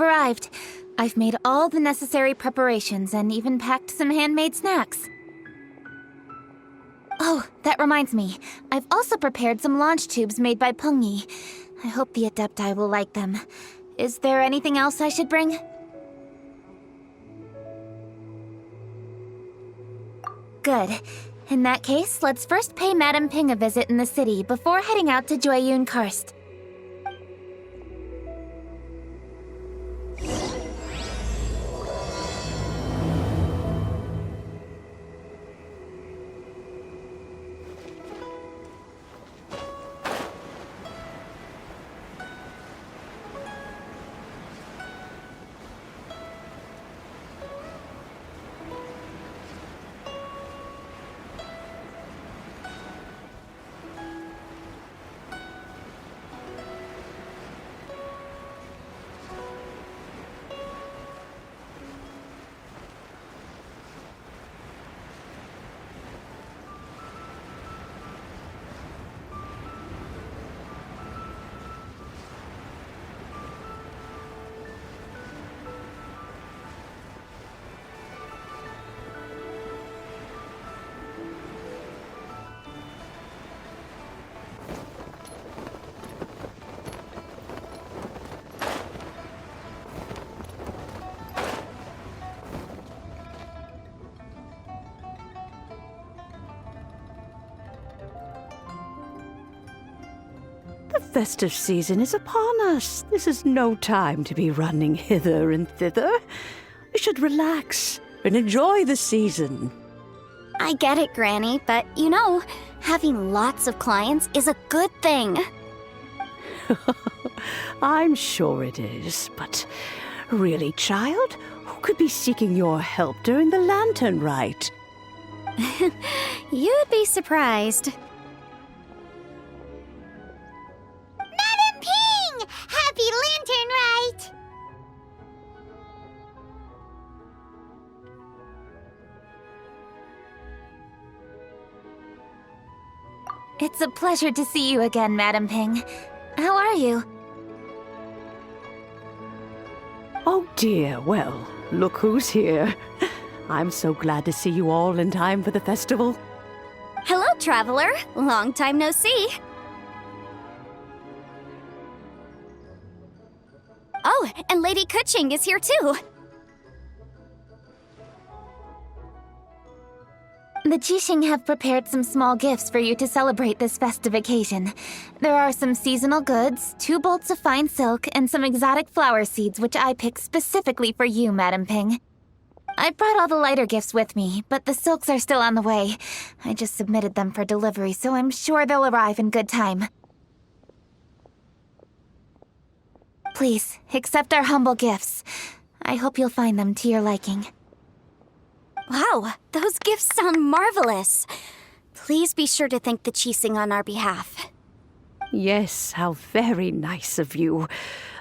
have arrived. I've made all the necessary preparations and even packed some handmade snacks. Oh, that reminds me. I've also prepared some launch tubes made by Pungi. I hope the Adepti will like them. Is there anything else I should bring? Good. In that case, let's first pay Madame Ping a visit in the city before heading out to Jueyun Karst. The festive season is upon us. This is no time to be running hither and thither. We should relax and enjoy the season. I get it, Granny, but you know, having lots of clients is a good thing. I'm sure it is, but really, child, who could be seeking your help during the lantern rite? You'd be surprised. Madam Ping! Happy Lantern Rite! It's a pleasure to see you again, Madame Ping. How are you? Oh dear, well, look who's here. I'm so glad to see you all in time for the festival. Hello, traveler. Long time no see. Oh, and Lady Kuching is here too. The Qixing have prepared some small gifts for you to celebrate this festive occasion. There are some seasonal goods, 2 bolts of fine silk, and some exotic flower seeds which I picked specifically for you, Madame Ping. I brought all the lighter gifts with me, but the silks are still on the way. I just submitted them for delivery, so I'm sure they'll arrive in good time. Please, accept our humble gifts. I hope you'll find them to your liking. Wow, those gifts sound marvelous. Please be sure to thank the Qixing on our behalf. Yes, how very nice of you.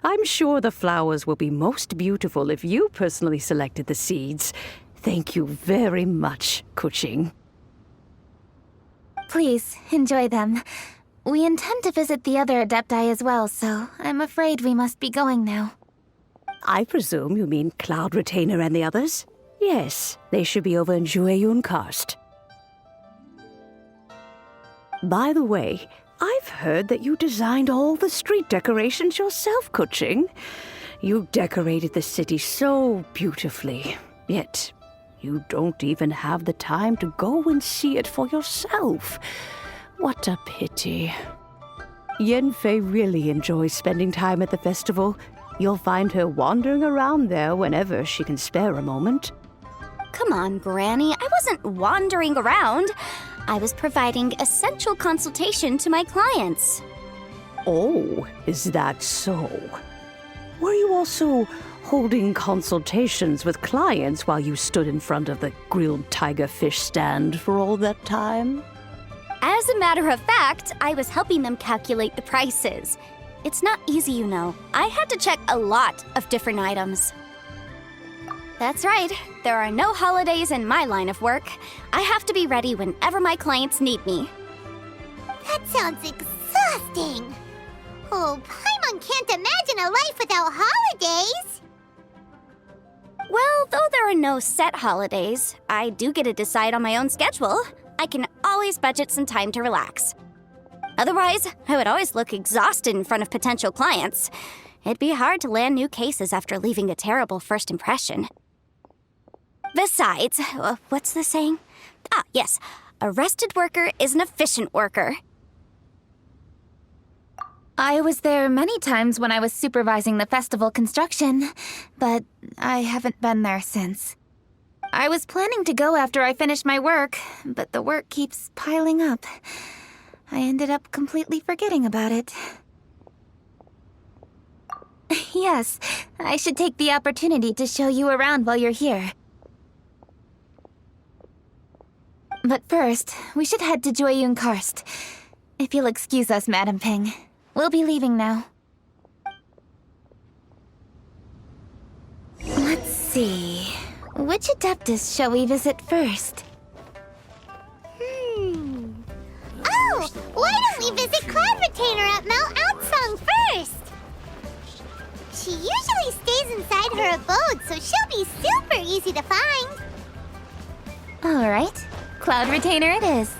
I'm sure the flowers will be most beautiful if you personally selected the seeds. Thank you very much, Kuching. Please, enjoy them. We intend to visit the other Adepti as well, so I'm afraid we must be going now. I presume you mean Cloud Retainer and the others? Yes, they should be over in Jueyun Karst. By the way, I've heard that you designed all the street decorations yourself, Kuching. You decorated the city so beautifully, yet you don't even have the time to go and see it for yourself. What a pity. Yanfei really enjoys spending time at the festival. You'll find her wandering around there whenever she can spare a moment. Come on, Granny. I wasn't wandering around. I was providing essential consultation to my clients. Oh, is that so? Were you also holding consultations with clients while you stood in front of the grilled tiger fish stand for all that time? As a matter of fact, I was helping them calculate the prices. It's not easy, you know. I had to check a lot of different items. That's right. There are no holidays in my line of work. I have to be ready whenever my clients need me. That sounds exhausting. Oh, Paimon can't imagine a life without holidays. Well, though there are no set holidays, I do get to decide on my own schedule. I can always budget some time to relax. Otherwise, I would always look exhausted in front of potential clients. It'd be hard to land new cases after leaving a terrible first impression. Besides, what's the saying? Ah, yes. A rested worker is an efficient worker. I was there many times when I was supervising the festival construction, but I haven't been there since. I was planning to go after I finished my work, but the work keeps piling up. I ended up completely forgetting about it. Yes, I should take the opportunity to show you around while you're here. But first, we should head to Joyun Karst. If you'll excuse us, Madam Ping. We'll be leaving now. Let's see. Which Adeptus shall we visit first? Oh, why don't we visit Cloud Retainer at Mount Outsong first? She usually stays inside her abode, so she'll be super easy to find. All right. Cloud Retainer it is.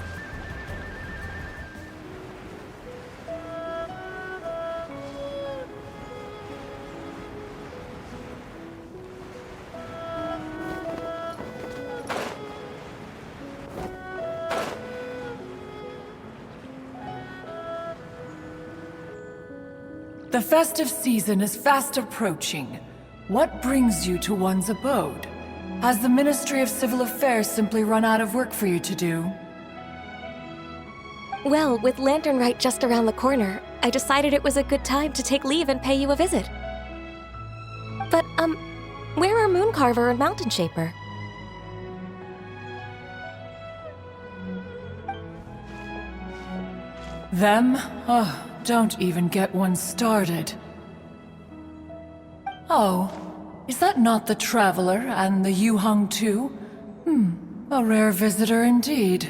The festive season is fast approaching. What brings you to one's abode? Has the Ministry of Civil Affairs simply run out of work for you to do? Well, with Lantern Rite just around the corner, I decided it was a good time to take leave and pay you a visit. But, where are Mooncarver and Mountain Shaper? Them? Oh, don't even get one started. Oh, is that not the Traveler and the Yuheng too? A rare visitor indeed.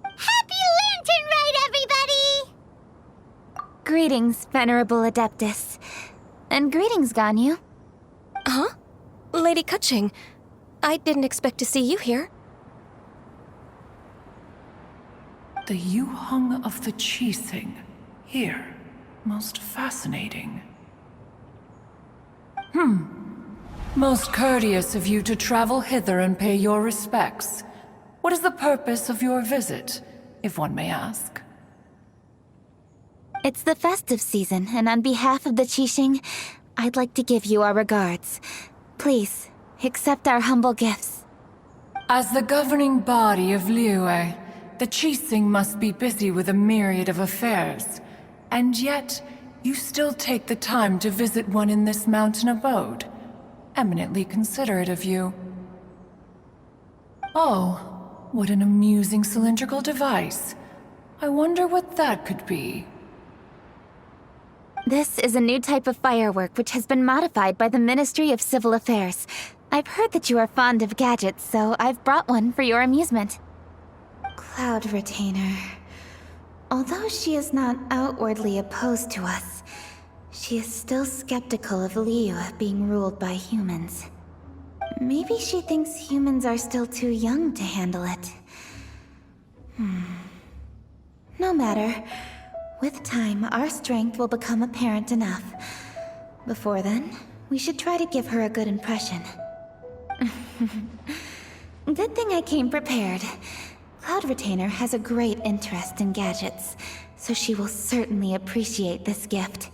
Happy Lantern Rite, everybody! Greetings, Venerable Adeptus. And greetings, Ganyu. Huh? Lady Kutching, I didn't expect to see you here. The Yuheng of the Qixing. Here. Most fascinating. Most courteous of you to travel hither and pay your respects. What is the purpose of your visit, if one may ask? It's the festive season, and on behalf of the Qixing, I'd like to give you our regards. Please, accept our humble gifts. As the governing body of Liyue, the Qixing must be busy with a myriad of affairs. And yet, you still take the time to visit one in this mountain abode. Eminently considerate of you. Oh, what an amusing cylindrical device. I wonder what that could be. This is a new type of firework which has been modified by the Ministry of Civil Affairs. I've heard that you are fond of gadgets, so I've brought one for your amusement. Cloud Retainer. Although she is not outwardly opposed to us, she is still skeptical of Liyue being ruled by humans. Maybe she thinks humans are still too young to handle it. No matter. With time, our strength will become apparent enough. Before then, we should try to give her a good impression. Good thing I came prepared. Cloud Retainer has a great interest in gadgets, so she will certainly appreciate this gift.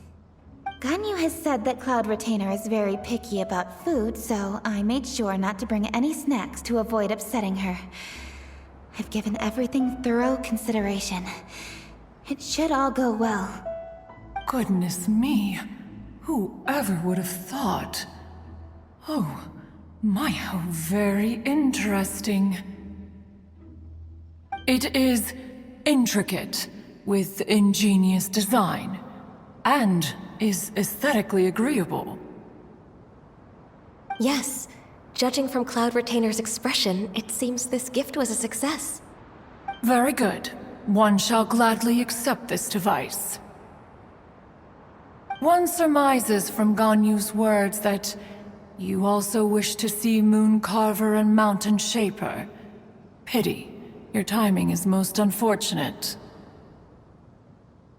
Ganyu has said that Cloud Retainer is very picky about food, so I made sure not to bring any snacks to avoid upsetting her. I've given everything thorough consideration. It should all go well. Goodness me. Whoever would have thought? Oh, my, how very interesting. It is intricate, with ingenious design, and is aesthetically agreeable. Yes, judging from Cloud Retainer's expression, it seems this gift was a success. Very good. One shall gladly accept this device. One surmises from Ganyu's words that You also wish to see Moon Carver and Mountain Shaper. Pity. Your timing is most unfortunate.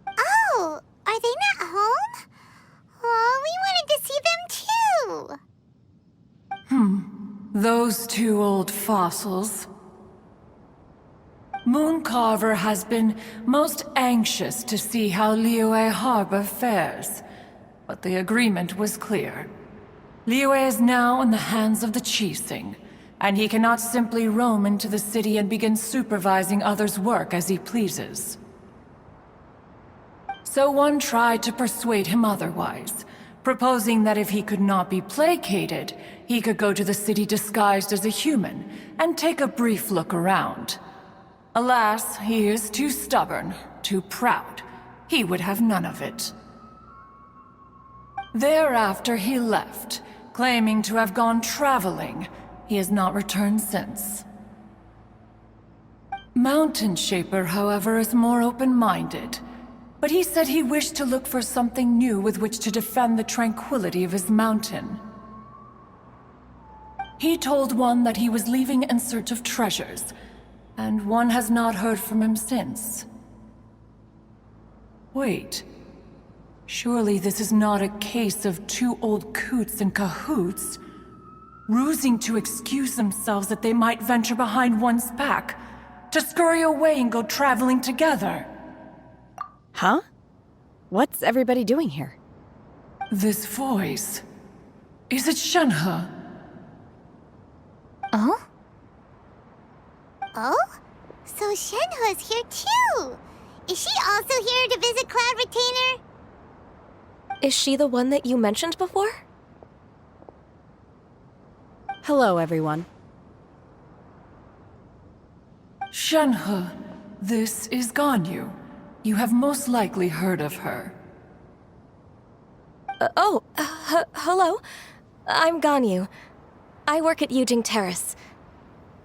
Oh, are they not home? Oh, we wanted to see them too. Those two old fossils. Moon Carver has been most anxious to see how Liyue Harbor fares, but the agreement was clear. Liyue is now in the hands of the Qixing, and he cannot simply roam into the city and begin supervising others' work as he pleases. So one tried to persuade him otherwise, proposing that if he could not be placated, he could go to the city disguised as a human and take a brief look around. Alas, he is too stubborn, too proud. He would have none of it. Thereafter he left, claiming to have gone traveling. He has not returned since. Mountain Shaper, however, is more open-minded. But he said he wished to look for something new with which to defend the tranquility of his mountain. He told one that he was leaving in search of treasures, and one has not heard from him since. Wait. Surely this is not a case of two old coots in cahoots, rusing to excuse themselves that they might venture behind one's back, to scurry away and go traveling together. Huh? What's everybody doing here? This voice... is it Shenhe? Oh? Oh? So Shenhe's here too! Is she also here to visit Cloud Retainer? Is she the one that you mentioned before? Hello, everyone. Shenhe, this is Ganyu. You have most likely heard of her. Hello. I'm Ganyu. I work at Yujing Terrace.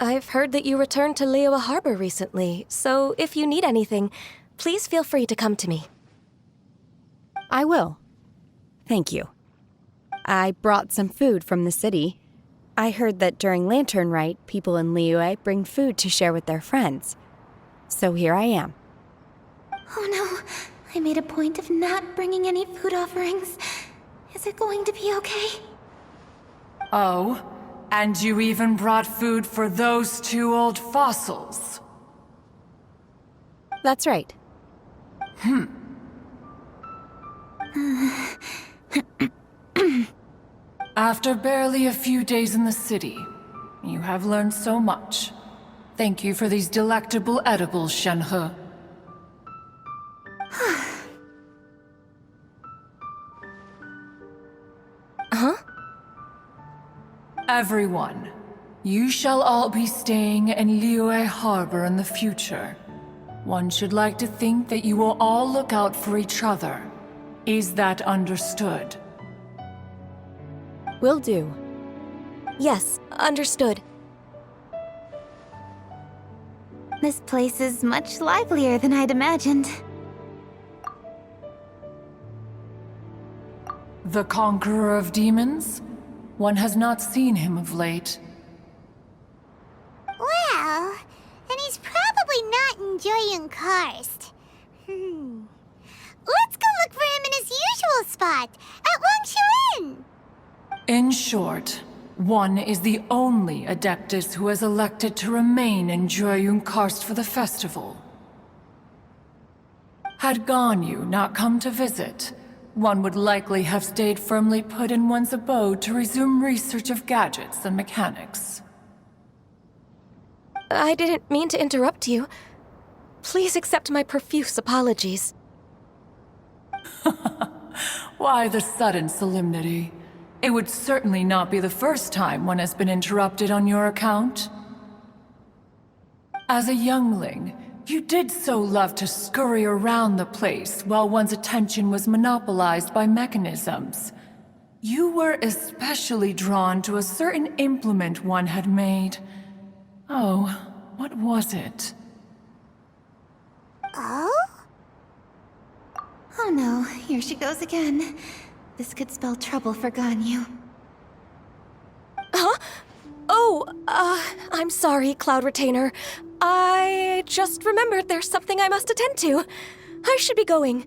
I've heard that you returned to Liyue Harbor recently, so if you need anything, please feel free to come to me. I will. Thank you. I brought some food from the city. I heard that during Lantern Rite, people in Liyue bring food to share with their friends. So here I am. Oh no, I made a point of not bringing any food offerings. Is it going to be okay? Oh, and you even brought food for those two old fossils. That's right. After barely a few days in the city, you have learned so much. Thank you for these delectable edibles, Shenhe. Huh? Everyone, you shall all be staying in Liyue Harbor in the future. One should like to think that you will all look out for each other. Is that understood? Will do. Yes, understood. This place is much livelier than I'd imagined. The conqueror of demons? One has not seen him of late. Well, then he's probably not enjoying Karst. Let's go look for him in his usual spot, at Wangshu Inn! In short, one is the only Adeptus who has elected to remain in Joyun Karst for the festival. Had Ganyu not come to visit, one would likely have stayed firmly put in one's abode to resume research of gadgets and mechanics. I didn't mean to interrupt you. Please accept my profuse apologies. Why the sudden solemnity? It would certainly not be the first time one has been interrupted on your account. As a youngling, you did so love to scurry around the place while one's attention was monopolized by mechanisms. You were especially drawn to a certain implement one had made. Oh, what was it? Oh? Oh no, here she goes again. This could spell trouble for Ganyu. I'm sorry, Cloud Retainer. I just remembered there's something I must attend to. I should be going.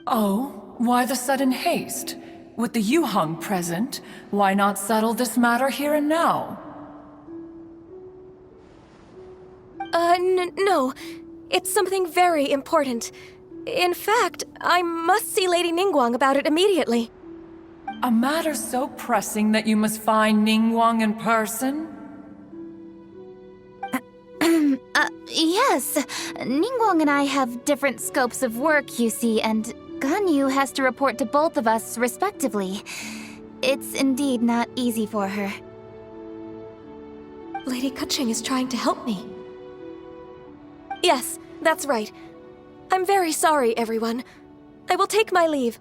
Oh, why the sudden haste? With the Yuhang present, why not settle this matter here and now? No. It's something very important. In fact, I must see Lady Ningguang about it immediately. A matter so pressing that you must find Ningguang in person? Yes. Ningguang and I have different scopes of work, you see, and Ganyu has to report to both of us respectively. It's indeed not easy for her. Lady Keqing is trying to help me. Yes, that's right. I'm very sorry, everyone. I will take my leave.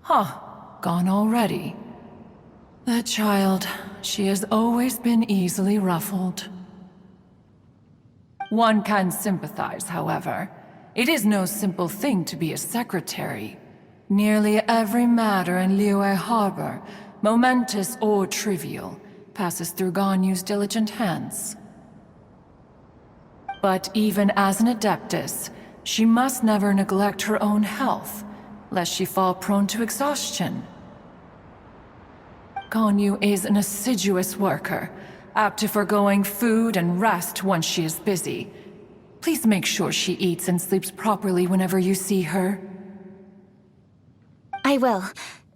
Huh, gone already. That child, she has always been easily ruffled. One can sympathize, however. It is no simple thing to be a secretary. Nearly every matter in Liyue Harbor, momentous or trivial, passes through Ganyu's diligent hands. But even as an adeptus, she must never neglect her own health, lest she fall prone to exhaustion. Ganyu is an assiduous worker, apt to foregoing food and rest once she is busy. Please make sure she eats and sleeps properly whenever you see her. I will.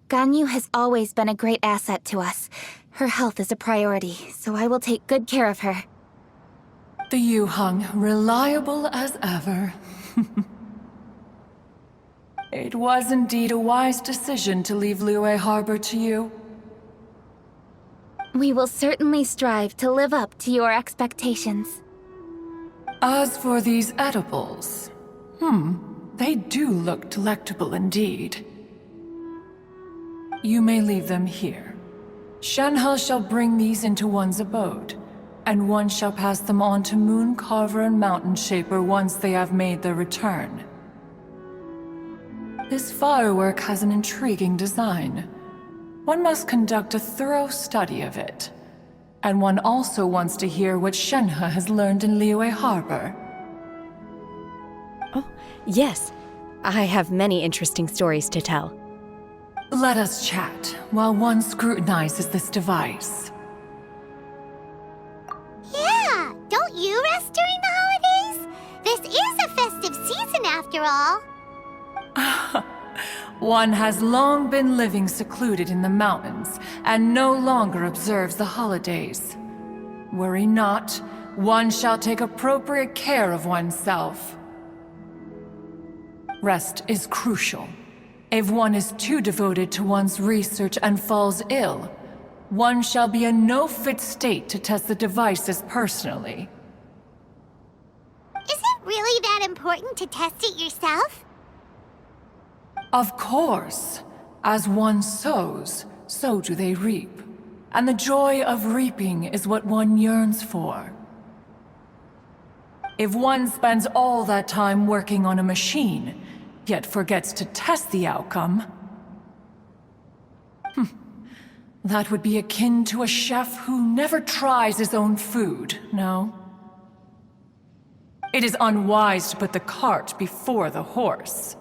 Ganyu has always been a great asset to us. Her health is a priority, so I will take good care of her. The Yuhang, reliable as ever. It was indeed a wise decision to leave Liyue Harbor to you. We will certainly strive to live up to your expectations. As for these edibles, they do look delectable indeed. You may leave them here. Shenhe shall bring these into one's abode, and one shall pass them on to Moon Carver and Mountain Shaper once they have made their return. This firework has an intriguing design. One must conduct a thorough study of it. And one also wants to hear what Shenhe has learned in Liyue Harbor. Oh, yes. I have many interesting stories to tell. Let us chat while one scrutinizes this device. Yeah, don't you rest during the holidays? This is a festive season after all. One has long been living secluded in the mountains and no longer observes the holidays. Worry not, one shall take appropriate care of oneself. Rest is crucial. If one is too devoted to one's research and falls ill, one shall be in no fit state to test the devices personally. Is it really that important to test it yourself? Of course. As one sows, so do they reap. And the joy of reaping is what one yearns for. If one spends all that time working on a machine, yet forgets to test the outcome, that would be akin to a chef who never tries his own food, no? It is unwise to put the cart before the horse.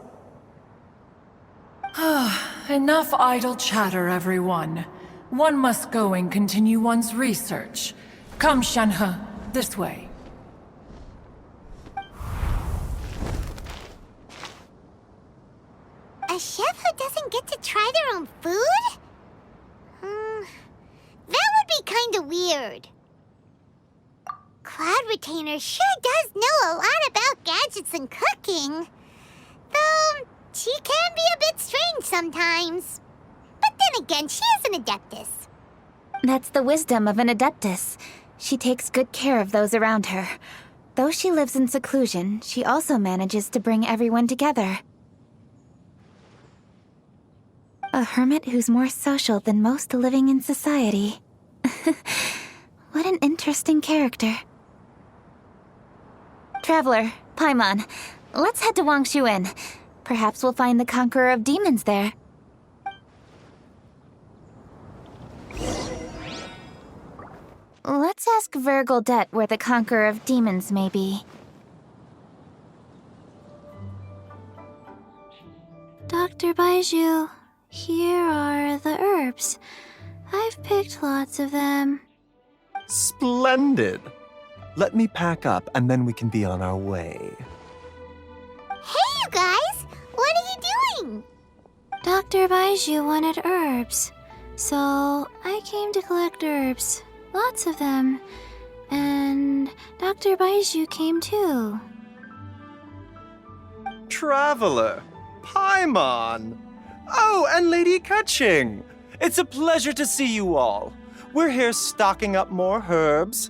Enough idle chatter, everyone. One must go and continue one's research. Come, Shenhe, this way. A chef who doesn't get to try their own food? That would be kinda weird. Cloud Retainer sure does know a lot about gadgets and cooking. Though, she can be a bit strange sometimes. But then again, she is an adeptus. That's the wisdom of an adeptus. She takes good care of those around her. Though she lives in seclusion, she also manages to bring everyone together. A hermit who's more social than most living in society. What an interesting character. Traveler, Paimon, Let's head to Wangshuin. Perhaps we'll find the Conqueror of Demons there. Let's ask Vergoldet where the Conqueror of Demons may be. Dr. Baiju, here are the herbs. I've picked lots of them. Splendid! Let me pack up and then we can be on our way. Hey, you guys! What are you doing? Dr. Baiju wanted herbs, so I came to collect herbs. Lots of them. And Dr. Baiju came too. Traveler! Paimon! Oh, and Lady Kaching! It's a pleasure to see you all. We're here stocking up more herbs.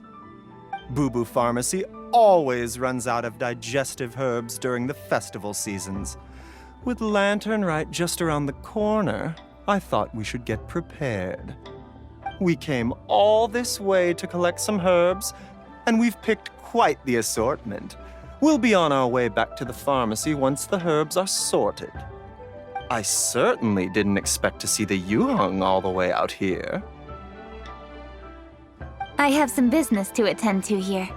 Boo Boo Pharmacy always runs out of digestive herbs during the festival seasons. With Lantern Rite just around the corner, I thought we should get prepared. We came all this way to collect some herbs, and we've picked quite the assortment. We'll be on our way back to the pharmacy once the herbs are sorted. I certainly didn't expect to see the Yuheng all the way out here. I have some business to attend to here.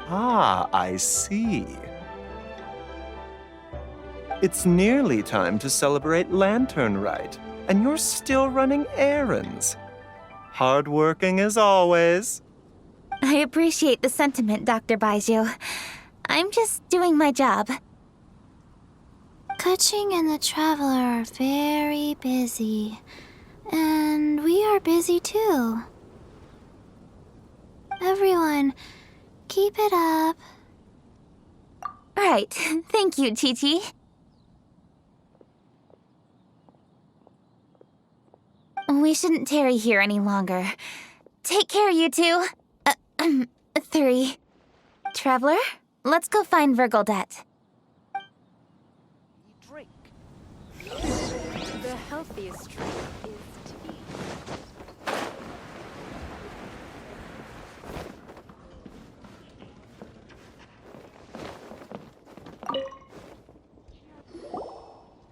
Ah, I see. It's nearly time to celebrate Lantern Rite, and you're still running errands. Hardworking as always. I appreciate the sentiment, Dr. Baiju. I'm just doing my job. Kaching and the Traveler are very busy. And we are busy too. Everyone, keep it up. Right. Thank you, Chi-Chi. We shouldn't tarry here any longer. Take care, you two. 3. Traveler, let's go find Vergoldet. Drink. The healthiest drink is tea.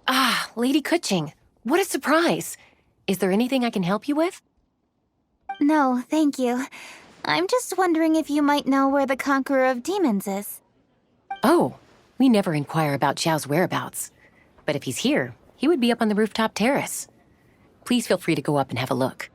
Ah, Lady Kuching. What a surprise. Is there anything I can help you with? No, thank you. I'm just wondering if you might know where the Conqueror of Demons is. Oh, we never inquire about Xiao's whereabouts. But if he's here, he would be up on the rooftop terrace. Please feel free to go up and have a look.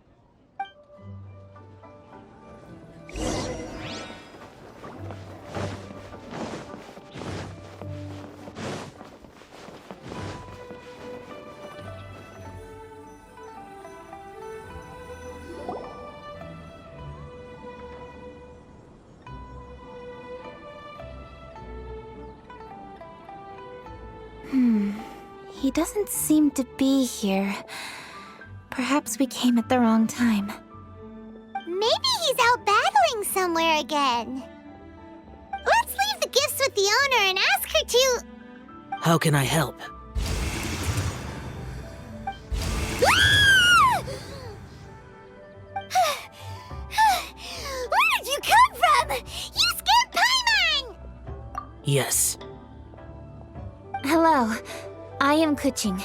He doesn't seem to be here. Perhaps we came at the wrong time. Maybe he's out battling somewhere again. Let's leave the gifts with the owner and ask her to... How can I help? Where did you come from? You scared Paimon! Yes. Hello. I am Kuching,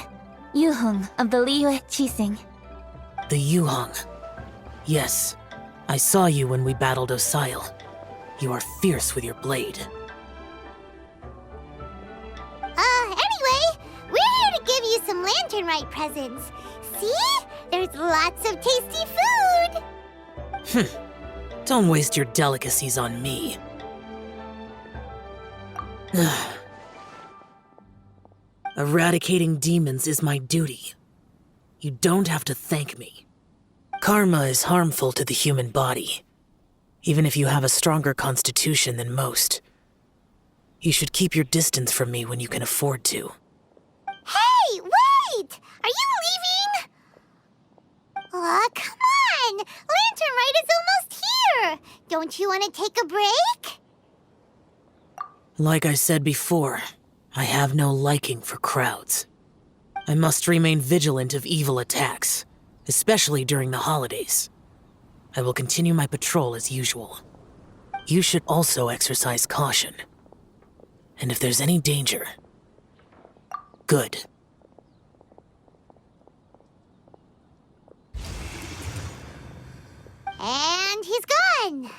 Yuheng of the Liyue Qixing. The Yuheng. Yes. I saw you when we battled Osile. You are fierce with your blade. Anyway, we're here to give you some Lantern Rite presents. See? There's lots of tasty food! Don't waste your delicacies on me. Eradicating demons is my duty. You don't have to thank me. Karma is harmful to the human body, even if you have a stronger constitution than most. You should keep your distance from me when you can afford to. Hey, wait! Are you leaving? Aw, come on! Lantern Rite is almost here! Don't you want to take a break? Like I said before, I have no liking for crowds. I must remain vigilant of evil attacks, especially during the holidays. I will continue my patrol as usual. You should also exercise caution. And if there's any danger... Good. And he's gone.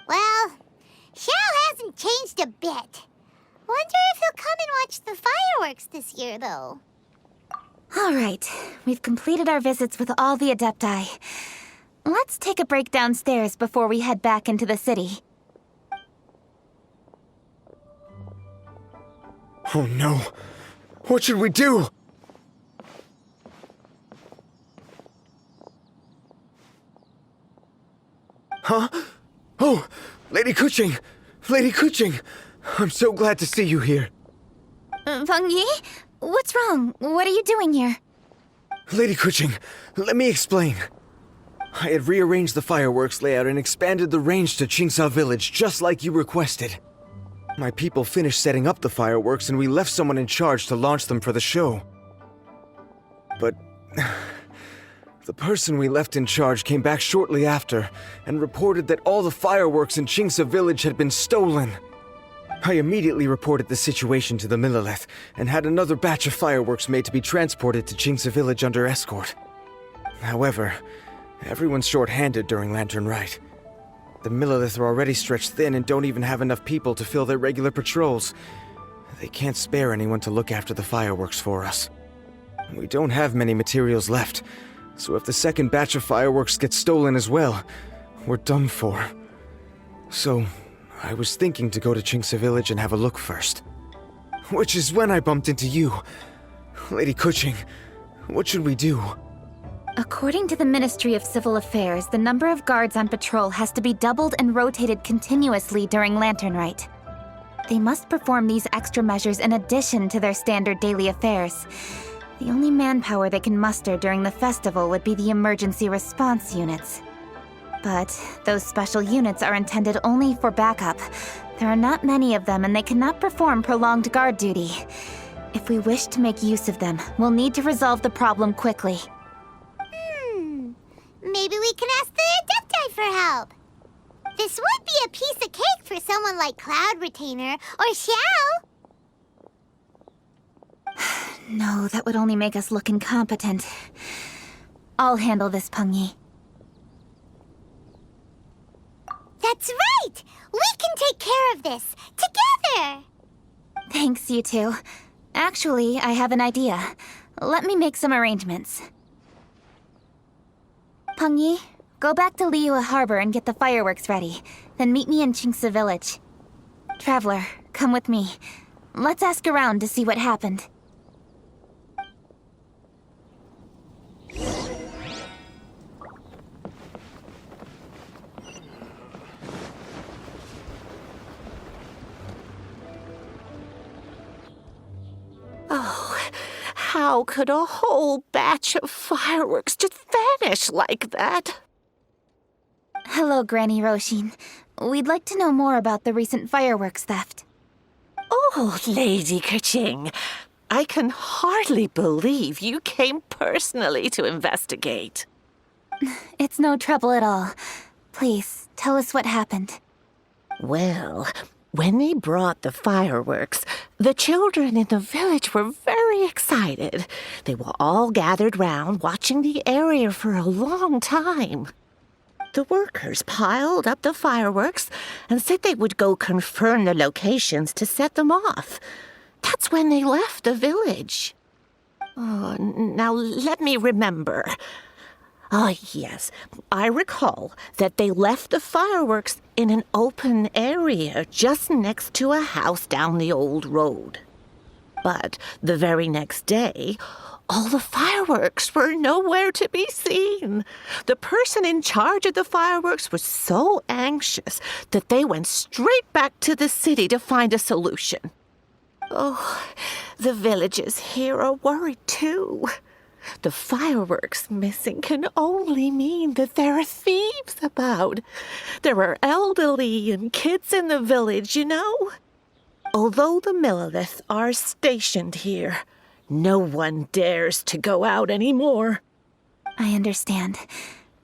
Well, Xiao hasn't changed a bit. Wonder if he'll come and watch the fireworks this year, though. All right, we've completed our visits with all the Adepti. Let's take a break downstairs before we head back into the city. Oh no! What should we do? Huh? Oh! Lady Kuching! Lady Kuching! I'm so glad to see you here. Feng Yi? What's wrong? What are you doing here? Lady Kuching, let me explain. I had rearranged the fireworks layout and expanded the range to Qingsa Village just like you requested. My people finished setting up the fireworks and we left someone in charge to launch them for the show. But... the person we left in charge came back shortly after and reported that all the fireworks in Qingsa Village had been stolen. I immediately reported the situation to the Millelith and had another batch of fireworks made to be transported to Qingsa Village under escort. However, everyone's short-handed during Lantern Rite. The Millelith are already stretched thin and don't even have enough people to fill their regular patrols. They can't spare anyone to look after the fireworks for us. We don't have many materials left, so if the second batch of fireworks gets stolen as well, we're done for. So, I was thinking to go to Qingsa Village and have a look first. Which is when I bumped into you. Lady Kuching, what should we do? According to the Ministry of Civil Affairs, the number of guards on patrol has to be doubled and rotated continuously during Lantern Rite. They must perform these extra measures in addition to their standard daily affairs. The only manpower they can muster during the festival would be the emergency response units. But those special units are intended only for backup. There are not many of them and they cannot perform prolonged guard duty. If we wish to make use of them, we'll need to resolve the problem quickly. Maybe we can ask the Adepti for help. This would be a piece of cake for someone like Cloud Retainer or Xiao. No, that would only make us look incompetent. I'll handle this, Peng Yi. That's right! We can take care of this, together! Thanks, you two. Actually, I have an idea. Let me make some arrangements. Peng Yi, go back to Liyue Harbor and get the fireworks ready. Then meet me in Qingsa Village. Traveler, come with me. Let's ask around to see what happened. How could a whole batch of fireworks just vanish like that? Hello, Granny Roshin. We'd like to know more about the recent fireworks theft. Oh, Lady Kuching, I can hardly believe you came personally to investigate. It's no trouble at all. Please, tell us what happened. Well, when they brought the fireworks, the children in the village were very excited. They were all gathered round, watching the area for a long time. The workers piled up the fireworks and said they would go confirm the locations to set them off. That's when they left the village. Oh, now let me remember. Ah, yes, I recall that they left the fireworks in an open area just next to a house down the old road. But the very next day, all the fireworks were nowhere to be seen. The person in charge of the fireworks was so anxious that they went straight back to the city to find a solution. Oh, the villagers here are worried too. The fireworks missing can only mean that there are thieves about. There are elderly and kids in the village, you know. Although the Millelith are stationed here, no one dares to go out anymore. I understand.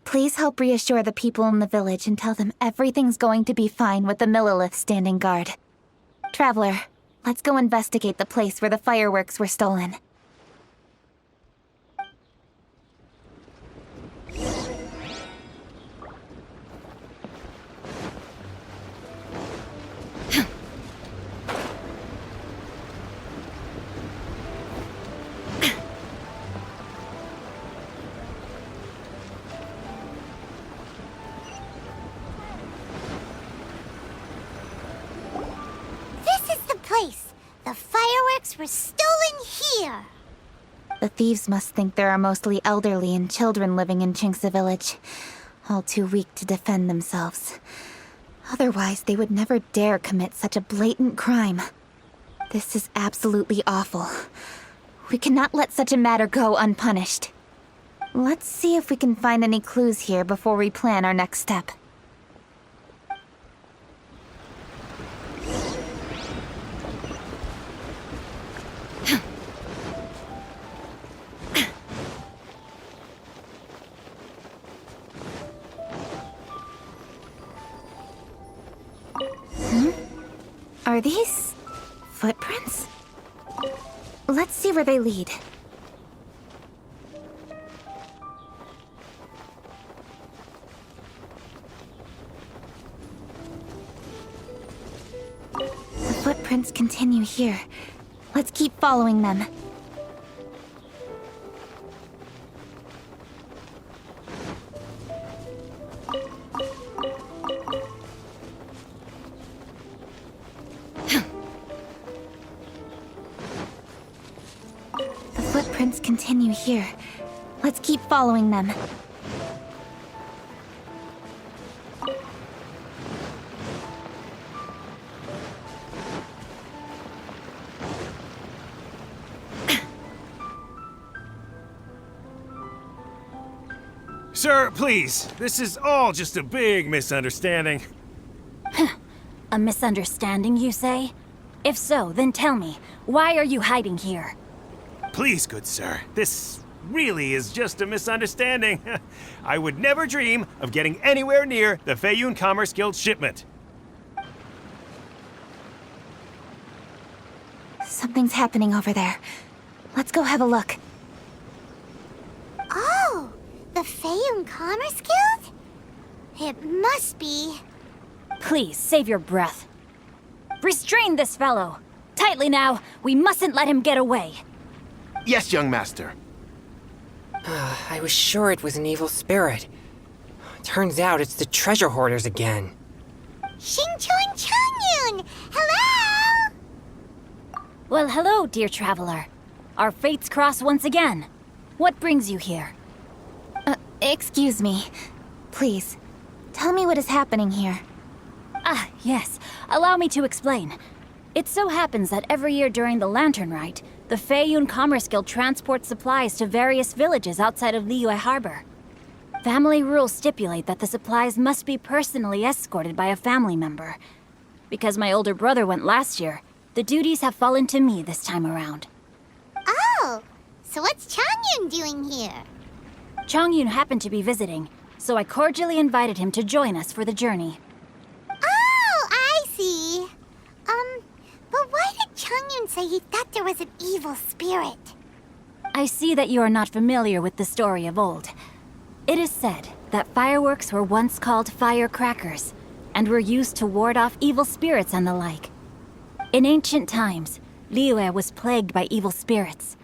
Please help reassure the people in the village and tell them everything's going to be fine with the Millelith standing guard. Traveler, let's go investigate the place where the fireworks were stolen. The fireworks were stolen here! The thieves must think there are mostly elderly and children living in Chinsa Village, all too weak to defend themselves. Otherwise, they would never dare commit such a blatant crime. This is absolutely awful. We cannot let such a matter go unpunished. Let's see if we can find any clues here before we plan our next step. Are these footprints? Let's see where they lead. The footprints continue here. Let's keep following them. Footprints continue here. Let's keep following them. Sir, please. This is all just a big misunderstanding. A misunderstanding, you say? If so, then tell me, why are you hiding here? Please, good sir. This really is just a misunderstanding. I would never dream of getting anywhere near the Feiyun Commerce Guild shipment. Something's happening over there. Let's go have a look. Oh, the Feiyun Commerce Guild? It must be... Please, save your breath. Restrain this fellow. Tightly now, we mustn't let him get away. Yes, young master. I was sure it was an evil spirit. Turns out it's the treasure hoarders again. Xingqiu and Changyun! Hello! Well, hello, dear traveler. Our fates cross once again. What brings you here? Excuse me. Please, tell me what is happening here. Ah, yes. Allow me to explain. It so happens that every year during the Lantern Rite, the Feiyun Commerce Guild transports supplies to various villages outside of Liyue Harbor. Family rules stipulate that the supplies must be personally escorted by a family member. Because my older brother went last year, the duties have fallen to me this time around. Oh, so what's Changyun doing here? Changyun happened to be visiting, so I cordially invited him to join us for the journey. Oh, I see. But why did Changyun say he thought there was an evil spirit? I see that you are not familiar with the story of old. It is said that fireworks were once called firecrackers, and were used to ward off evil spirits and the like. In ancient times, Liyue was plagued by evil spirits.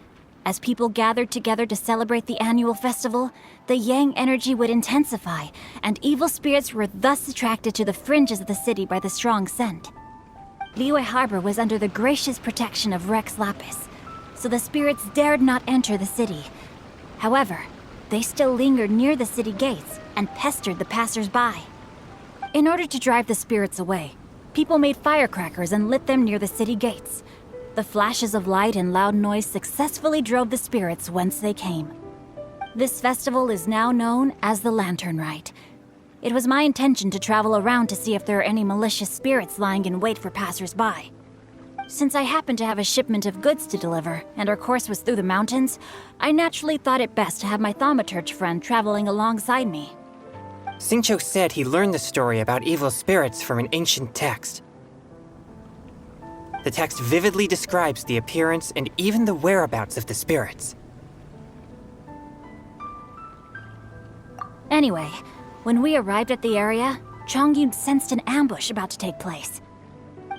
As people gathered together to celebrate the annual festival, the yang energy would intensify, and evil spirits were thus attracted to the fringes of the city by the strong scent. Liyue Harbor was under the gracious protection of Rex Lapis, so the spirits dared not enter the city. However, they still lingered near the city gates and pestered the passers-by. In order to drive the spirits away, people made firecrackers and lit them near the city gates. The flashes of light and loud noise successfully drove the spirits whence they came. This festival is now known as the Lantern Rite. It was my intention to travel around to see if there are any malicious spirits lying in wait for passers-by. Since I happened to have a shipment of goods to deliver, and our course was through the mountains, I naturally thought it best to have my thaumaturge friend traveling alongside me. Xingqiu said he learned the story about evil spirits from an ancient text. The text vividly describes the appearance and even the whereabouts of the spirits. Anyway, when we arrived at the area, Chongyun sensed an ambush about to take place.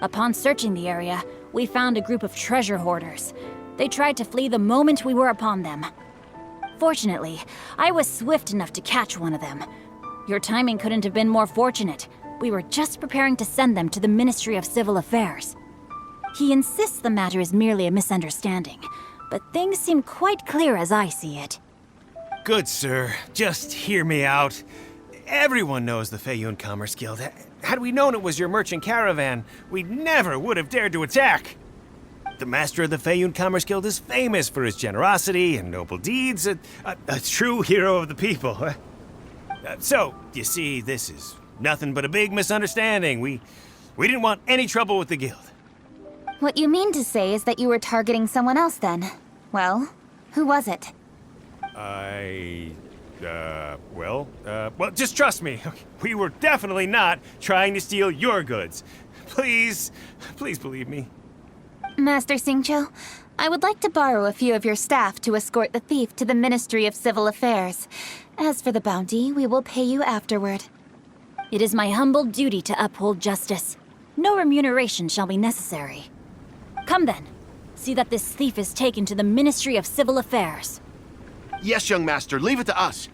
Upon searching the area, we found a group of treasure hoarders. They tried to flee the moment we were upon them. Fortunately, I was swift enough to catch one of them. Your timing couldn't have been more fortunate. We were just preparing to send them to the Ministry of Civil Affairs. He insists the matter is merely a misunderstanding, but things seem quite clear as I see it. Good, sir. Just hear me out. Everyone knows the Feiyun Commerce Guild. Had we known it was your merchant caravan, we never would have dared to attack. The master of the Feiyun Commerce Guild is famous for his generosity and noble deeds, a true hero of the people. So, you see, this is nothing but a big misunderstanding. We didn't want any trouble with the guild. What you mean to say is that you were targeting someone else then? Well, who was it? Well, just trust me. We were definitely not trying to steal your goods. Please believe me. Master Xingqiu, I would like to borrow a few of your staff to escort the thief to the Ministry of Civil Affairs. As for the bounty, we will pay you afterward. It is my humble duty to uphold justice. No remuneration shall be necessary. Come then. See that this thief is taken to the Ministry of Civil Affairs. Yes, young master, leave it to us.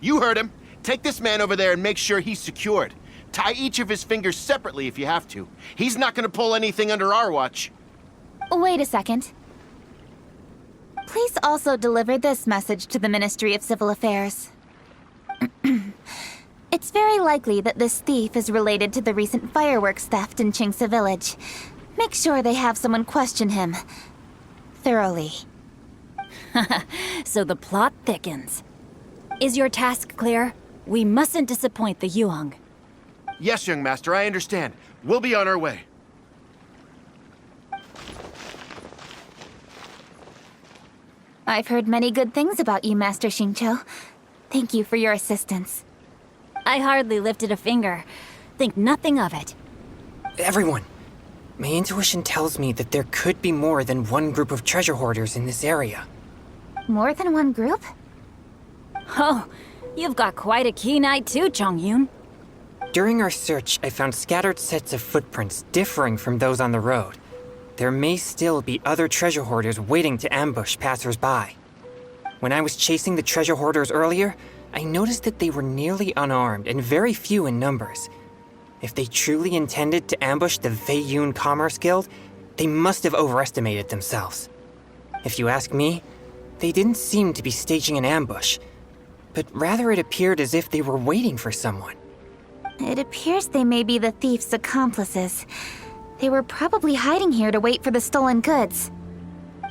You heard him. Take this man over there and make sure he's secured. Tie each of his fingers separately if you have to. He's not going to pull anything under our watch. Wait a second. Please also deliver this message to the Ministry of Civil Affairs. It's very likely that this thief is related to the recent fireworks theft in Qingce Village. Make sure they have someone question him thoroughly. So the plot thickens. Is your task clear? We mustn't disappoint the Yuang. Yes, young master, I understand. We'll be on our way. I've heard many good things about you, Master Xingqiu. Thank you for your assistance. I hardly lifted a finger. Think nothing of it. Everyone, my intuition tells me that there could be more than one group of treasure hoarders in this area. More than one group? Oh, you've got quite a keen eye too, Chongyun. During our search, I found scattered sets of footprints differing from those on the road. There may still be other treasure hoarders waiting to ambush passers-by. When I was chasing the treasure hoarders earlier, I noticed that they were nearly unarmed and very few in numbers. If they truly intended to ambush the Feiyun Commerce Guild, they must have overestimated themselves. If you ask me, they didn't seem to be staging an ambush, but rather it appeared as if they were waiting for someone. It appears they may be the thief's accomplices. They were probably hiding here to wait for the stolen goods.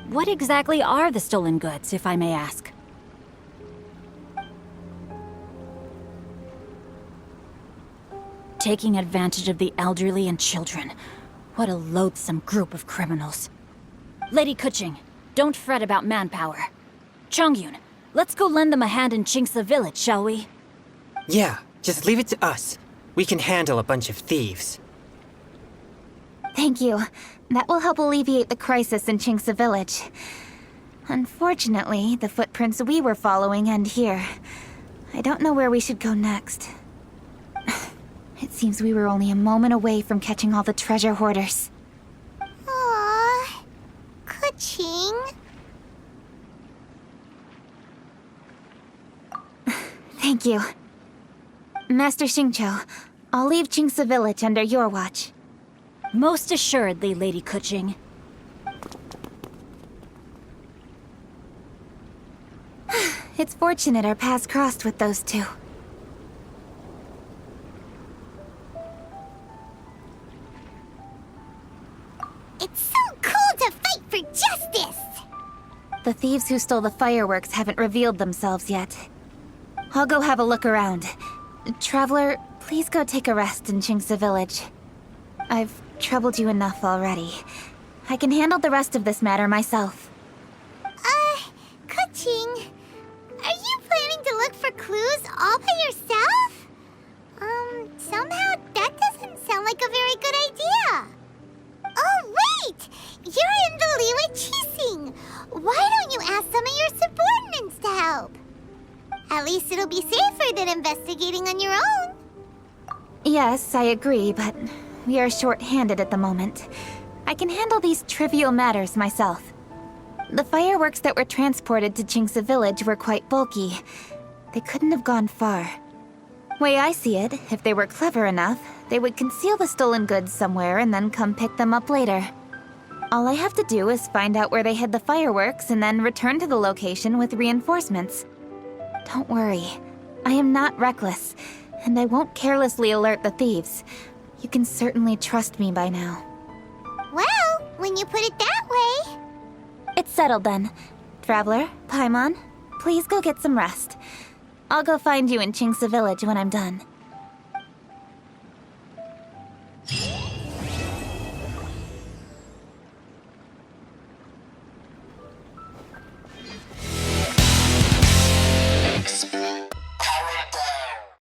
What exactly are the stolen goods, if I may ask? Taking advantage of the elderly and children. What a loathsome group of criminals. Lady Kuching, don't fret about manpower. Chongyun, let's go lend them a hand in Qingce Village, shall we? Yeah, just leave it to us. We can handle a bunch of thieves. Thank you. That will help alleviate the crisis in Qingce Village. Unfortunately, the footprints we were following end here. I don't know where we should go next. It seems we were only a moment away from catching all the treasure hoarders. Aww. Kuching. Thank you. Master Xingqiu, I'll leave Qingce Village under your watch. Most assuredly, Lady Kuching. It's fortunate our paths crossed with those two. It's so cool to fight for justice! The thieves who stole the fireworks haven't revealed themselves yet. I'll go have a look around. Traveler, please go take a rest in Qingce Village. I've troubled you enough already. I can handle the rest of this matter myself. Kuching, are you planning to look for clues all by yourself? Somehow that doesn't sound like a very good idea. Oh, wait! ask some of your subordinates to help. At least it'll be safer than investigating on your own. Yes, I agree, but we are short-handed at the moment. I can handle these trivial matters myself. The fireworks that were transported to Jinxa Village were quite bulky. They couldn't have gone far. Way I see it, if they were clever enough, they would conceal the stolen goods somewhere and then come pick them up later. All I have to do is find out where they hid the fireworks and then return to the location with reinforcements. Don't worry, I am not reckless, and I won't carelessly alert the thieves. You can certainly trust me by now. Well, when you put it that way... It's settled then. Traveler, Paimon, please go get some rest. I'll go find you in Jinxa Village when I'm done.